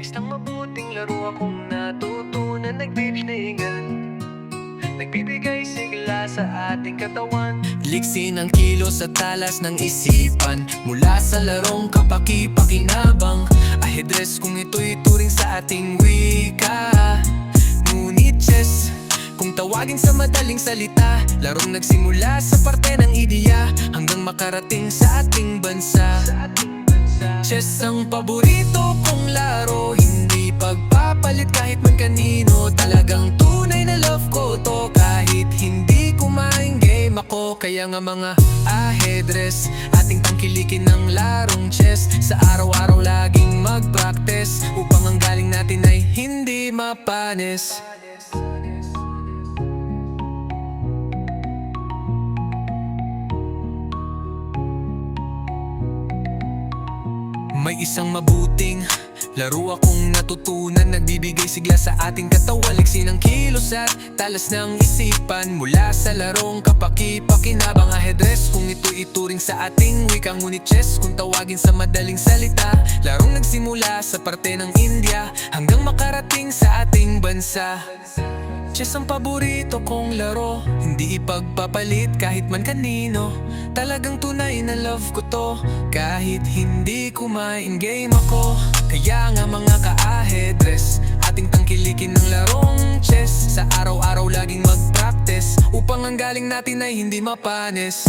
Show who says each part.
Speaker 1: Isang mabuting laro akong natutunan, nagbibigay nagbibigay sigla sa ating katawan. Liksi ng kilos at talas ng isipan, mula sa larong kapaki-pakinabang. Ahedres kung ito'y turing sa ating wika. Ngunit chess, kung tawagin sa madaling salita, larong nagsimula sa parte ng ideya hanggang makarating sa ating bansa. Chess ang paborito kong laro, hindi pagpapalit kahit man kanino. Talagang tunay na love ko to, kahit hindi kumain game ako. Kaya nga mga ahedres, ating tangkilikin ng larong chess. Sa araw-araw laging mag-practice, upang ang galing natin ay hindi mapanis. May isang mabuting laro akong natutunan, nagbibigay sigla sa ating katawan. Liksi ng kilos at talas ng isipan, mula sa larong kapaki-pakinabang. Ahedres kung ito'y ituring sa ating wika. Ngunit chess kung tawagin sa madaling salita, larong nagsimula sa parte ng India hanggang makarating sa ating bansa. Chess ang paborito kong laro, hindi ipagpapalit kahit man kanino. Talagang tunay na love ko to, kahit hindi kumain game ako. Kaya nga mga ka-ahedres, ating tangkilikin ng larong chess. Sa araw-araw laging mag-practice, upang ang galing natin ay hindi mapanis.